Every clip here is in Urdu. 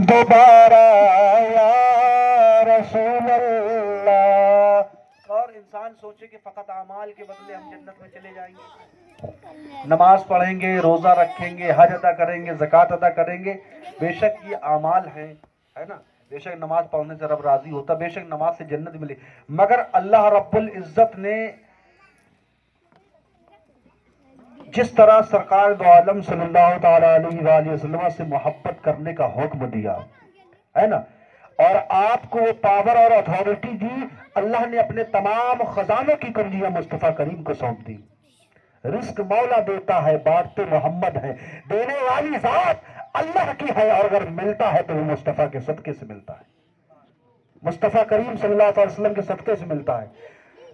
دوبارہ یا رسول اللہ. اور انسان سوچے کہ فقط اعمال کے بدلے ہم جنت میں چلے جائیں گے، نماز پڑھیں گے، روزہ رکھیں گے، حج ادا کریں گے، زکوٰۃ ادا کریں گے. بے شک یہ اعمال ہیں، ہے نا. بے شک نماز پڑھنے سے رب راضی ہوتا، بے شک نماز سے جنت ملے. مگر اللہ رب العزت نے جس طرح سرکار دو عالم صلی اللہ تعالیٰ علیہ وآلہ وسلم سے محبت کرنے کا حکم دیا ہے نا، اور آپ کو وہ پاور اور اتھارٹی دی، اللہ نے اپنے تمام خزانوں کی کنجیاں مصطفیٰ کریم کو سونپ دی. رزق مولا دیتا ہے، بانٹتے محمد ہے، دینے والی ذات اللہ کی ہے، اور اگر ملتا ہے تو وہ مصطفیٰ کے صدقے سے ملتا ہے، مصطفیٰ کریم صلی اللہ علیہ وسلم کے صدقے سے ملتا ہے.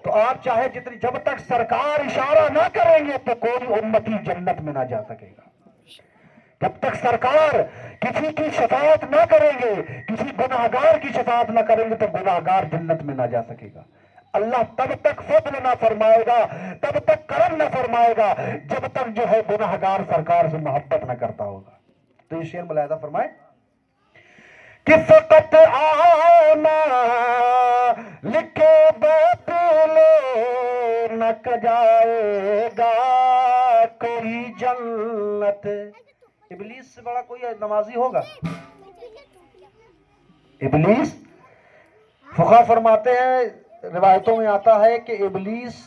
تو آپ چاہے جتنی، جب تک سرکار اشارہ نہ کریں گے تو کوئی امتی جنت میں نہ جا سکے گا. جب تک سرکار کسی کی شفاعت نہ کریں گے، کسی گناہگار کی شفاعت نہ کریں گے تو گناہگار جنت میں نہ جا سکے گا. اللہ تب تک فضل نہ فرمائے گا، تب تک کرم نہ فرمائے گا جب تک جو ہے گناہگار سرکار سے محبت نہ کرتا ہوگا. تو یہ شعر ملاحظہ فرمائے کہ فقط آنا لکھے باطل نہ جائے گا کوئی جنت. ابلیس سے بڑا کوئی نمازی ہوگا؟ ابلیس، فقہا فرماتے ہیں، روایتوں میں آتا ہے کہ ابلیس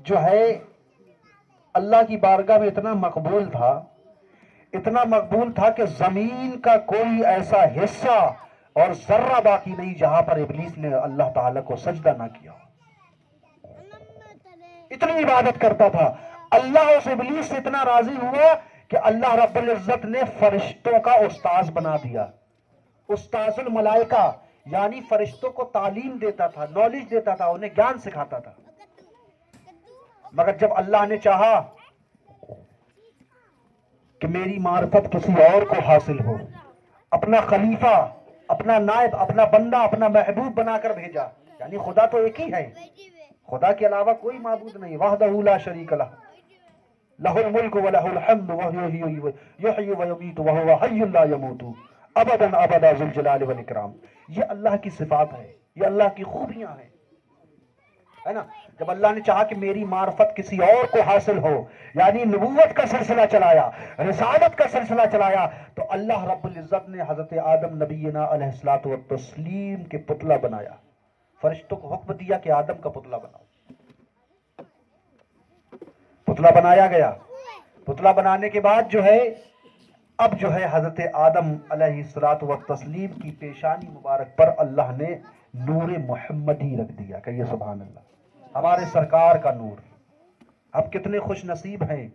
جو ہے اللہ کی بارگاہ میں اتنا مقبول تھا، اتنا مقبول تھا کہ زمین کا کوئی ایسا حصہ اور ذرہ باقی نہیں جہاں پر ابلیس نے اللہ تعالیٰ کو سجدہ نہ کیا. اتنی عبادت کرتا تھا. اللہ اس ابلیس سے اتنا راضی ہوا کہ اللہ رب العزت نے فرشتوں کا استاذ بنا دیا. استاذ الملائکہ، یعنی فرشتوں کو تعلیم دیتا تھا، نالج دیتا تھا، انہیں گیان سکھاتا تھا. مگر جب اللہ نے چاہا کہ میری معرفت کسی اور کو حاصل ہو، اپنا خلیفہ، اپنا نائب، اپنا بندہ، اپنا محبوب بنا کر بھیجا. یعنی خدا تو ایک ہی ہے، خدا کے علاوہ کوئی معبود نہیں. وحدہ لا شریک لہ، لہ الملک و لہ الحمد یحیی و یمیت وہو حی لا یموت ابدا ابدا ذو الجلال والاکرام. یہ اللہ کی صفات ہے، یہ اللہ کی خوبیاں ہیں، ہے نا. جب اللہ نے چاہا کہ میری معرفت کسی اور کو حاصل ہو، یعنی نبوت کا سلسلہ چلایا، رسالت کا سلسلہ چلایا، تو اللہ رب العزت نے حضرت آدم نبینا علیہ الصلوۃ والتسلیم کے پتلا بنایا. فرشتوں کو حکم دیا کہ آدم کا پتلا بناؤ. پتلا بنایا گیا. پتلا بنانے کے بعد جو ہے اب جو ہے حضرت آدم علیہ الصلوۃ والتسلیم کی پیشانی مبارک پر اللہ نے نور محمدی رکھ دیا. کہیے سبحان اللہ. ہمارے سرکار کا نور. اب کتنے خوش نصیب ہیں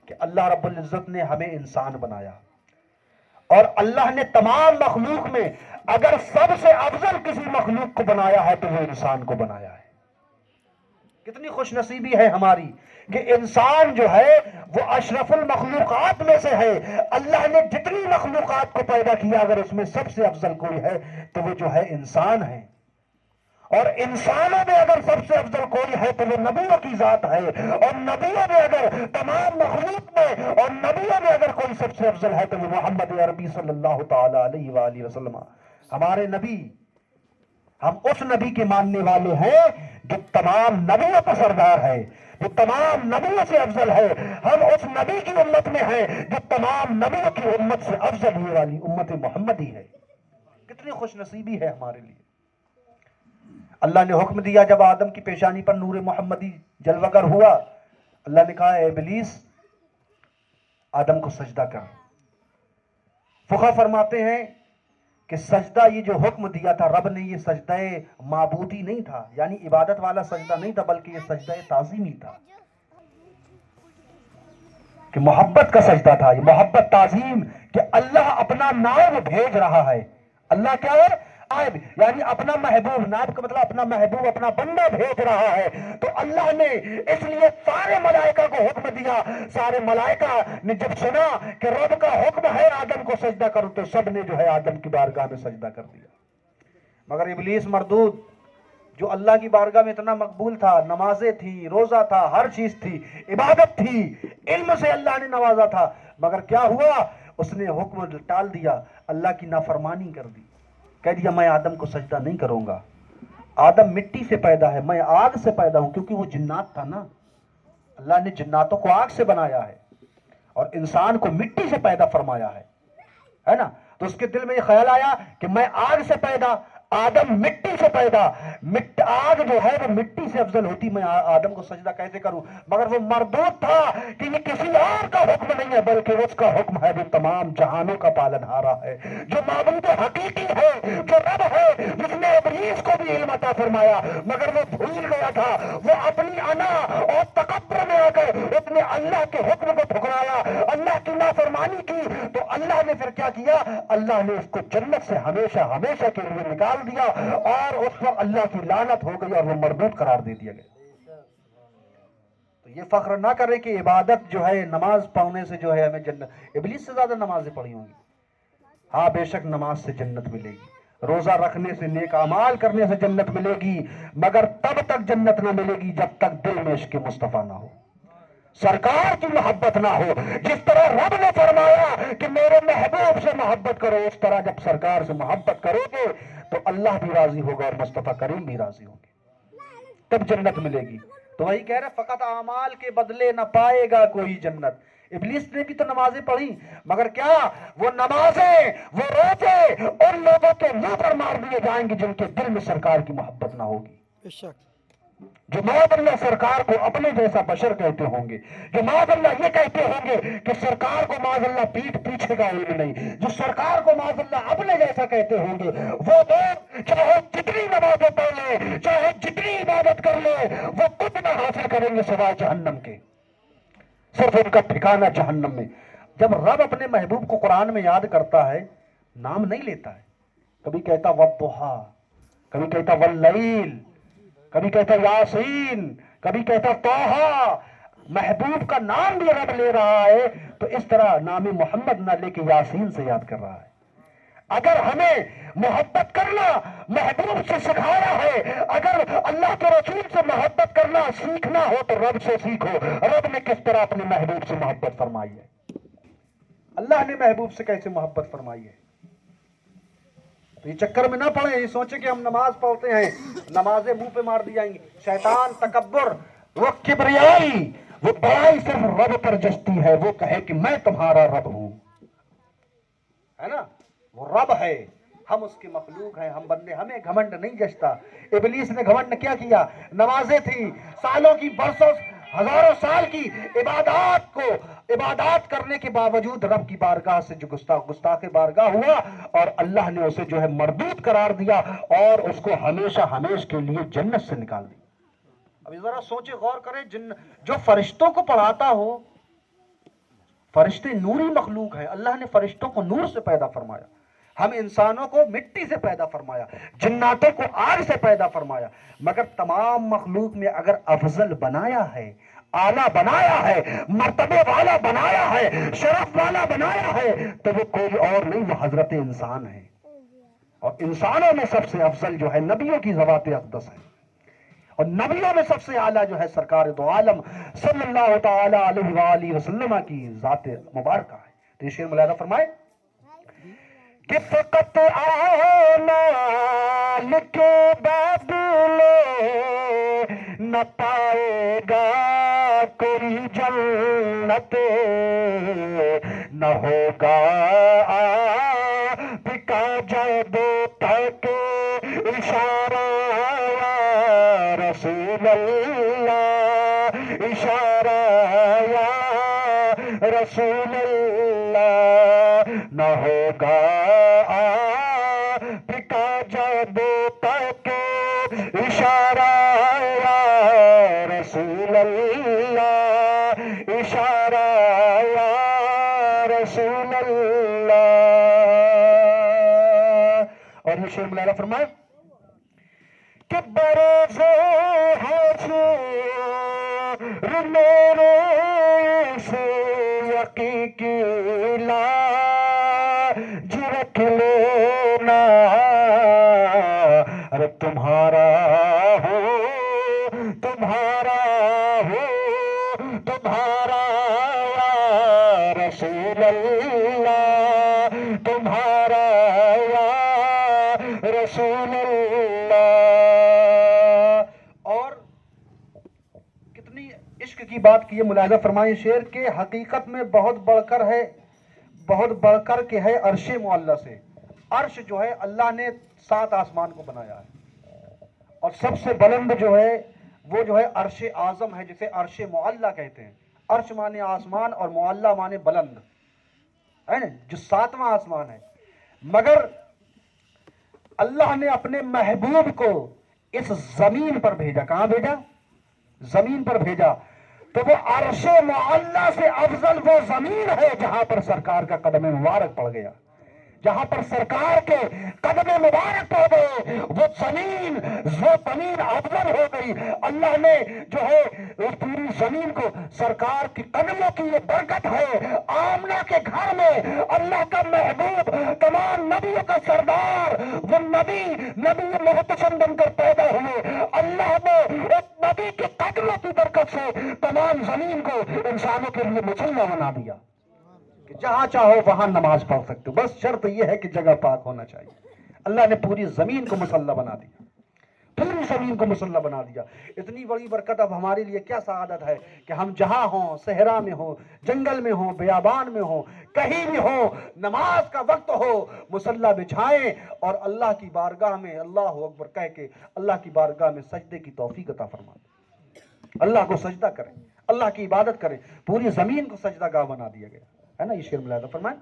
کہ اللہ رب العزت نے ہمیں انسان بنایا، اور اللہ نے تمام مخلوق میں اگر سب سے افضل کسی مخلوق کو بنایا ہے تو وہ انسان کو بنایا ہے. کتنی خوش نصیبی ہے ہماری کہ انسان جو ہے وہ اشرف المخلوقات میں سے ہے. اللہ نے جتنی مخلوقات کو پیدا کیا اگر اس میں سب سے افضل کوئی ہے تو وہ جو ہے انسان ہے. اور انسانوں میں اگر سب سے افضل کوئی ہے تو وہ نبیوں کی ذات ہے. اور نبیوں میں اگر تمام مخلوق میں اور نبیوں میں اگر کوئی سب سے افضل ہے تو وہ محمد عربی صلی اللہ تعالی علیہ وآلہ وسلم، ہمارے نبی. ہم اس نبی کے ماننے والے ہیں جو تمام نبیوں کا سردار ہے، جو تمام نبیوں سے افضل ہے. ہم اس نبی کی امت میں ہیں جو تمام نبیوں کی امت سے افضل ہونے والی امت محمدی ہے. کتنی خوش نصیبی ہے ہمارے لیے. اللہ نے حکم دیا، جب آدم کی پیشانی پر نور محمدی جلوہ گر ہوا، اللہ نے کہا اے ابلیس آدم کو سجدہ کر. فقہا فرماتے ہیں کہ سجدہ یہ جو حکم دیا تھا رب نے، یہ سجدہ معبودی نہیں تھا، یعنی عبادت والا سجدہ نہیں تھا، بلکہ یہ سجدہ تعظیمی تھا، کہ محبت کا سجدہ تھا. یہ محبت تعظیم کہ اللہ اپنا نائب بھیج رہا ہے. اللہ کیا ہے؟ نائب، یعنی اپنا محبوب. نائب کا مطلب اپنا محبوب، اپنا بندہ بھیج رہا ہے. تو اللہ نے اس لیے سارے ملائکہ کو حکم دیا. سارے ملائکہ نے جب سنا کہ رب کا حکم ہے آدم کو سجدہ کرو تو سب نے جو ہے آدم کی بارگاہ میں سجدہ کر دیا. مگر ابلیس مردود جو اللہ کی بارگاہ میں اتنا مقبول تھا، نمازیں تھی، روزہ تھا، ہر چیز تھی، عبادت تھی، علم سے اللہ نے نوازا تھا، مگر کیا ہوا؟ اس نے حکم ٹال دیا، اللہ کی نافرمانی کر دی، کہہ دیا میں آدم کو سجدہ نہیں کروں گا، آدم مٹی سے پیدا ہے، میں آگ سے پیدا ہوں، کیونکہ وہ جنات تھا نا، اللہ نے جناتوں کو آگ سے بنایا ہے اور انسان کو مٹی سے پیدا فرمایا ہے نا. تو اس کے دل میں یہ خیال آیا کہ میں آگ سے پیدا، آدم مٹی سے پیدا، آگ جو ہے وہ مٹی سے افضل ہوتی، میں آدم کو سجدہ کیسے کروں؟ مگر وہ مردود تھا کہ یہ کسی اور کا حکم نہیں ہے بلکہ اس کا حکم ہے، وہ تمام جہانوں کا پالن ہارا ہے، جو معبود حقیقی ہے، جو رب ہے، جس نے ابلیس کو بھی علم عطا فرمایا مگر وہ بھول گیا تھا، وہ اپنی انا اور تکبر میں آ کر اس نے اللہ کے حکم کو ٹھکرایا، اللہ کی نافرمانی کی، تو اللہ نے پھر کیا کیا؟ اللہ نے اس کو جنت سے ہمیشہ ہمیشہ کے لیے نکال دیا اور اس پر اللہ کی لعنت ہو گئی اور وہ مردود قرار دے دیا گیا. تو یہ فخر نہ کرے کہ عبادت جو ہے، نماز پڑھنے سے جو ہے ہمیں جنت، ابلیس سے زیادہ نمازیں پڑھی ہوں گی. ہاں بے شک نماز سے جنت ملے گی، روزہ رکھنے سے، نیک اعمال کرنے سے جنت ملے گی، مگر تب تک جنت نہ ملے گی جب تک دل میں عشق مصطفیٰ نہ ہو، سرکار کی محبت نہ ہو. جس طرح رب نے فرمایا کہ میرے محبوب سے محبت کرو، اس طرح جب سرکار سے محبت کرو گے تو اللہ بھی راضی ہوگا اور مصطفیٰ کریم بھی راضی ہوں گے، تب جنت ملے گی. تو وہی کہہ رہے فقط اعمال کے بدلے نہ پائے گا کوئی جنت. ابلیس نے بھی تو نمازیں پڑھی، مگر کیا وہ نمازیں، وہ روزے ان لوگوں کے منہ پر مار دیے جائیں گے جن کے دل میں سرکار کی محبت نہ ہوگی، بے شک جو معاذ اللہ سرکار کو اپنے جیسا بشر کہتے ہوں گے، جو معاذ اللہ یہ کہتے ہوں گے کہ سرکار کو معاذ اللہ پیٹھ پیچھے کا علم نہیں، جو سرکار کو معاذ اللہ اپنے جیسا کہتے ہوں گے، وہ لوگ چاہے جتنی نمازیں پڑھ لیں، چاہے جتنی عبادت کر لیں، وہ کچھ نہ حاصل کریں گے سوائے جہنم کے، صرف ان کا ٹھکانہ جہنم میں. جب رب اپنے محبوب کو قرآن میں یاد کرتا ہے، نام نہیں لیتا ہے، کبھی کہتا والضحیٰ، کبھی کہتا واللیل، کبھی کہتا یاسین، کبھی کہتا طٰہٰ، محبوب کا نام بھی رب لے رہا ہے تو اس طرح نام محمد نہ لے کے یاسین سے یاد کر رہا ہے. اگر ہمیں محبت کرنا محبوب سے سکھایا ہے، اگر اللہ کے رسول سے محبت کرنا سیکھنا ہو تو رب سے سیکھو. رب نے کس طرح اپنے محبوب سے محبت فرمائی ہے، اللہ نے محبوب سے کیسے محبت فرمائی ہے. تو یہ چکر میں نہ پڑے، یہ سوچے کہ ہم نماز پڑھتے ہیں، نمازیں منہ پہ مار دی جائیں گی. شیطان تکبر، وہ کبریائی، وہ بڑائی صرف رب پر جستی ہے، وہ کہے کہ میں تمہارا رب ہوں، ہے نا، وہ رب ہے، ہم اس کے مخلوق ہیں، ہم بندے، ہمیں گھمنڈ نہیں جچتا. ابلیس نے گھمنڈ کیا کیا؟ نمازیں تھیں، سالوں کی، برسوں، ہزاروں سال کی عبادات کرنے کے باوجود رب کی بارگاہ سے جو گستاخ بارگاہ ہوا اور اللہ نے اسے جو ہے مردود قرار دیا اور اس کو ہمیشہ ہمیش کے لیے جنت سے نکال دیا. ابھی ذرا سوچے، غور کرے، جو فرشتوں کو پڑھاتا ہو، فرشتے نوری مخلوق ہے، اللہ نے فرشتوں کو نور سے پیدا فرمایا، ہم انسانوں کو مٹی سے پیدا فرمایا، جناتوں کو آگ سے پیدا فرمایا، مگر تمام مخلوق میں اگر افضل بنایا ہے، اعلیٰ بنایا ہے، مرتبے والا بنایا ہے، شرف والا بنایا ہے تو وہ کوئی اور نہیں، وہ حضرت انسان ہے. اور انسانوں میں سب سے افضل جو ہے نبیوں کی ذوات اقدس ہے، اور نبیوں میں سب سے اعلیٰ جو ہے سرکار دو عالم صلی اللہ تعالی علیہ وآلہ وسلم کی ذات مبارکہ ہے. تو یہ شعر ملاحظہ فرمائے کہ فقط اعمال کے بدلے نہ پائے گا کوئی جنت، نہ ہوگا آپ کا جب تک اشارہ یا رسول اللہ، اشارہ یا رسول اللہ، نہ ہوگا آپ کا جب تک اشارہ یا رسول اللہ، اشارہ یا رسول اللہ. اور یہ شعر ملاحظہ فرمائے کہ بروز حشر میرے اس یقین کی لاج رکھ لینا، ارے تمہارا ہو، تمہارا ہو، تمہارا یا رسول اللہ، رسول اللہ. اور کتنی عشق کی بات کی ہے. ملاحظہ فرمائیں شعر کے حقیقت میں بہت بڑھ کر کے ہے عرش معلی سے. عرش جو ہے اللہ نے 7 آسمان کو بنایا ہے اور سب سے بلند جو ہے وہ جو ہے عرش اعظم ہے جسے عرش معلی کہتے ہیں. عرش مانے آسمان اور معلی مانے بلند ہے نا, جو 7واں آسمان ہے. مگر اللہ نے اپنے محبوب کو اس زمین پر بھیجا. کہاں بھیجا؟ زمین پر بھیجا. تو وہ عرش معلی سے افضل وہ زمین ہے جہاں پر سرکار کا قدم مبارک پڑ گیا, جہاں پر سرکار کے قدم مبارک پڑ گئے وہ زمین افضل ہو گئی. اللہ نے جو ہے اس پوری زمین کو سرکار کی قدموں کی یہ برکت ہے. آمنہ کے گھر میں اللہ کا محبوب تمام نبیوں کا سردار وہ نبی محتشم بن کر پیدا ہوئے. اللہ نے ایک نبی کے قدموں کی برکت سے تمام زمین کو انسانوں کے لیے مصلی بنا دیا کہ جہاں چاہو وہاں نماز پڑھ سکتے ہو. بس شرط یہ ہے کہ جگہ پاک ہونا چاہیے. اللہ نے پوری زمین کو مصلی بنا دیا, پوری زمین کو مصلی بنا دیا. اتنی بڑی برکت اب ہمارے لیے کیا سعادت ہے کہ ہم جہاں ہوں, صحرا میں ہوں, جنگل میں ہوں, بیابان میں ہوں, کہیں بھی ہوں, نماز کا وقت ہو, مصلی بچھائیں اور اللہ کی بارگاہ میں اللہ اکبر کہہ کے اللہ کی بارگاہ میں سجدے کی توفیق عطا فرما دیں. اللہ کو سجدہ کریں, اللہ کی عبادت کریں. پوری زمین کو سجدہ گاہ بنا دیا گیا ہے نا. یہ شعر ملاحظہ فرمائیں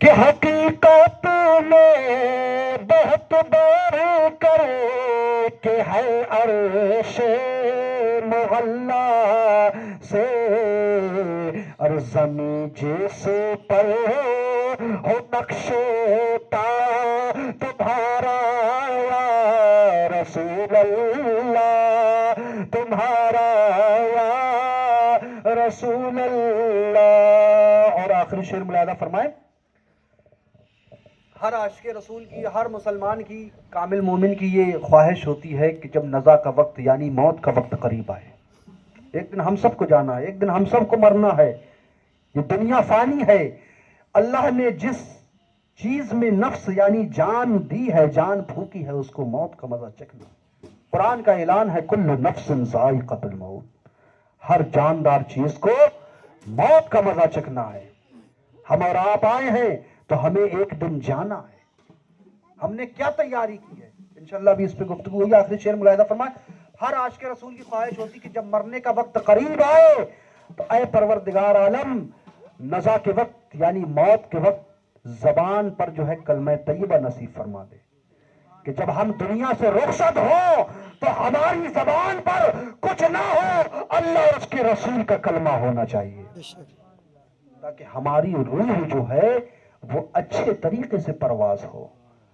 کہ حقیقت میں بہت بار کر کے ہے عرش معلی سے اور زمین جس پر ہو نقش تا تمہارا یا رسول اللہ, تمہارا یا رسول اللہ. اور آخری شعر ملاحظہ فرمائیں, ہر عاشق رسول کی, ہر مسلمان کی, کامل مومن کی یہ خواہش ہوتی ہے کہ جب نزا کا وقت یعنی موت کا وقت قریب آئے. ایک دن ہم سب کو جانا ہے, ایک دن ہم سب کو مرنا ہے. یہ دنیا فانی ہے. اللہ نے جس چیز میں نفس یعنی جان دی ہے, جان پھونکی ہے, اس کو موت کا مزہ چکھنا. قرآن کا اعلان ہے کل نفس ذائقۃ الموت, ہر جاندار چیز کو موت کا مزہ چکھنا ہے. ہم اور آپ آئے ہیں تو ہمیں ایک دن جانا ہے. ہم نے کیا تیاری کی ہے, انشاءاللہ بھی اس پہ گفتگو ہوگی. آخری شعر ملاحظہ فرمائیں, ہر عاشق رسول کی خواہش ہوتی کہ جب مرنے کا وقت قریب آئے تو اے پروردگار عالم نزا کے وقت یعنی موت کے وقت زبان پر جو ہے کلمہ طیبہ نصیب فرما دے کہ جب ہم دنیا سے رخصت ہو تو ہماری زبان پر کچھ نہ ہو, اللہ اور اس کے رسول کا کلمہ ہونا چاہیے تاکہ ہماری روح جو ہے وہ اچھے طریقے سے پرواز ہو,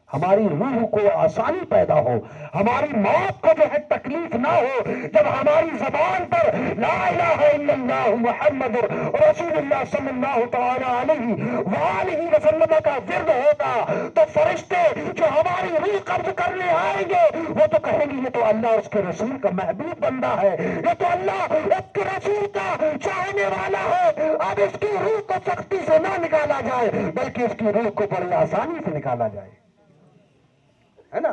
ہماری روح کو آسانی پیدا ہو, ہماری موت کو جو ہے تکلیف نہ ہو. جب ہماری زبان پر لا الہ الا اللہ محمد رسول اللہ صلی اللہ تعالی علیہ وآلہ وسلم کا ورد ہوگا تو فرشتے جو ہماری روح قبض کرنے آئیں گے وہ تو کہیں گے یہ تو اللہ اور اس کے رسول کا محبوب بندہ ہے, یہ تو اللہ اس کے رسول کا چاہنے والا ہے. اب اس کی روح کو سختی سے نہ نکالا جائے بلکہ اس کی روح کو بڑی آسانی سے نکالا جائے, ہے نا.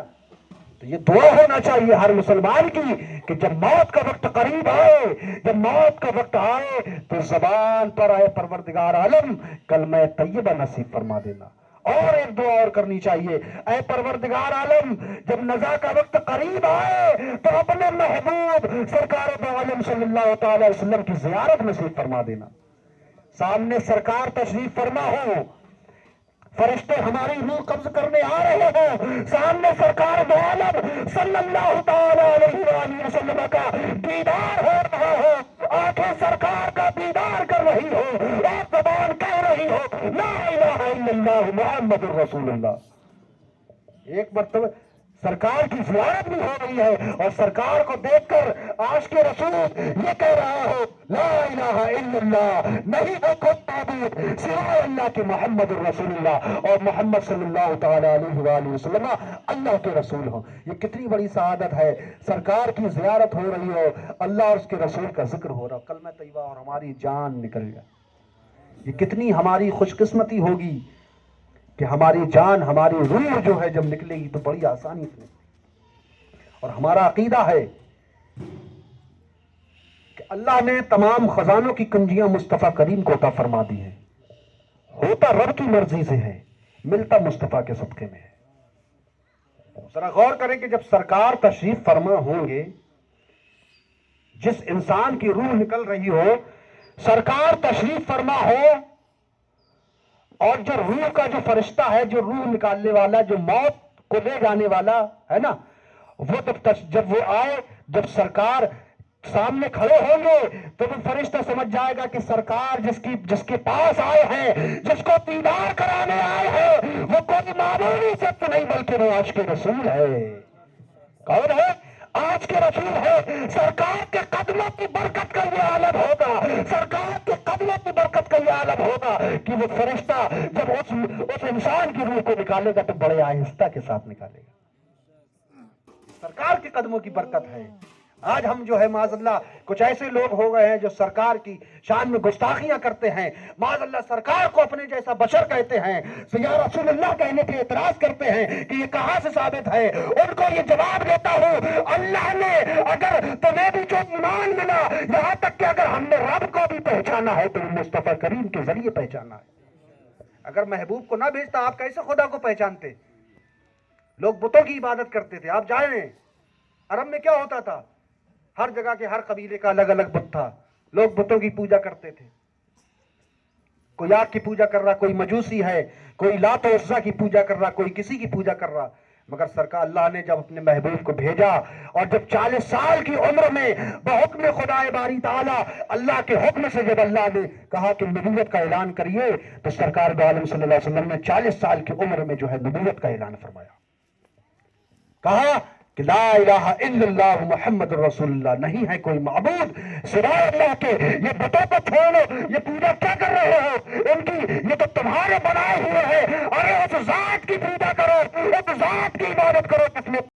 تو یہ دعا ہونا چاہیے ہر مسلمان کی کہ جب موت کا وقت قریب آئے, جب موت کا وقت آئے تو زبان پر آئے پروردگار عالم کلمہ طیبہ نصیب فرما دینا. اور ایک دعا اور کرنی چاہیے, اے پروردگار عالم جب نزا کا وقت قریب آئے تو اپنے محبوب سرکار دو عالم صلی اللہ تعالی علیہ وسلم کی زیارت نصیب فرما دینا. سامنے سرکار تشریف فرما ہو, فرشتے ہماری روح قبض کرنے آ رہے ہوں, سامنے سرکار دو عالم صلی اللہ تعالی علیہ وآلہ وسلم کا دیدار ہو رہا ہو, آنکھیں سرکار کا دیدار کر رہی ہو اور زبان کہہ رہی ہو لا الہ الا اللہ محمد رسول اللہ. ایک مرتبہ سرکار کی زیارت بھی ہو رہی ہے اور سرکار کو دیکھ کر عاشق رسول یہ کہہ رہا ہو لا الہ الا اللہ, نہیں ہے کوئی معبود سوائے اللہ کے محمد الرسول اللہ, اور محمد صلی اللہ تعالی علیہ وآلہ وسلم اللہ کے رسول ہو. یہ کتنی بڑی سعادت ہے, سرکار کی زیارت ہو رہی ہو, اللہ اور اس کے رسول کا ذکر ہو رہا, کلمہ طیبہ اور ہماری جان نکل جائے. یہ کتنی ہماری خوش قسمتی ہوگی کہ ہماری جان ہماری روح جو ہے جب نکلے گی تو بڑی آسانی سے نکلے، اور ہمارا عقیدہ ہے کہ اللہ نے تمام خزانوں کی کنجیاں مصطفیٰ کریم کو عطا فرما دی ہیں، ہوتا رب کی مرضی سے ہے، ملتا مصطفیٰ کے صدقے میں ہے۔ ذرا غور کریں کہ جب سرکار تشریف فرما ہوں گے، جس انسان کی روح نکل رہی ہو، سرکار تشریف فرما ہو، اور جو روح کا جو فرشتہ ہے، جو روح نکالنے والا، جو موت کو لے جانے والا ہے نا، وہ جب وہ آئے، جب سرکار سامنے کھڑے ہوں گے تو وہ فرشتہ سمجھ جائے گا کہ سرکار جس کے پاس آئے ہیں، جس کو دیدار کرانے آئے ہیں، وہ کوئی معمولی شخص نہیں بلکہ وہ آج کے رسول ہے۔ کون ہے؟ آج کے رسول ہے۔ سرکار کے قدموں کی برکت کا یہ عالم ہوگا، سرکار کے قدموں کی برکت کا یہ عالم ہوگا کہ وہ فرشتہ جب اس انسان کی روح کو نکالے گا تو بڑے آہستہ کے ساتھ نکالے گا۔ سرکار کے قدموں کی برکت ہے۔ آج ہم جو ہے معاذ اللہ کچھ ایسے لوگ ہو گئے ہیں جو سرکار کی شان میں گستاخیاں کرتے ہیں، معاذ اللہ سرکار کو اپنے جیسا بشر کہتے ہیں، یا رسول اللہ کہنے پہ اعتراض کرتے ہیں کہ یہ کہاں سے ثابت ہے۔ ان کو یہ جواب دیتا ہوں، اللہ نے اگر تمہیں بھی جو ایمان ملا، یہاں تک کہ اگر ہم نے رب کو بھی پہچانا ہے تو مصطفیٰ کریم کے ذریعے پہچانا ہے۔ اگر محبوب کو نہ بھیجتا آپ کیسے خدا کو پہچانتے؟ لوگ بتوں کی عبادت کرتے تھے۔ آپ جائیں عرب میں کیا ہوتا تھا؟ ہر جگہ کے ہر قبیلے کا الگ الگ بت تھا، لوگ بتوں کی پوجا کرتے تھے۔ کوئی آگ کی پوجا کر رہا، کوئی مجوسی ہے، کوئی لات و عزا کی پوجا کر رہا، کوئی کسی کی پوجا کر رہا۔ مگر سرکار اللہ نے جب اپنے محبوب کو بھیجا اور جب 40 سال کی عمر میں بحکم خدا باری تعالی اللہ کے حکم سے جب اللہ نے کہا کہ نبوت کا اعلان کریے تو سرکار دو عالم صلی اللہ علیہ وسلم نے 40 سال کی عمر میں جو ہے نبوت کا اعلان فرمایا، کہا کہ لا الہ الا اللہ محمد رسول اللہ، نہیں ہے کوئی معبود سوائے اللہ کے۔ یہ بتوں کو چھوڑو، یہ پوجا کیا کر رہے ہو ان کی؟ یہ تو تمہارے بنائے ہوئے ہیں،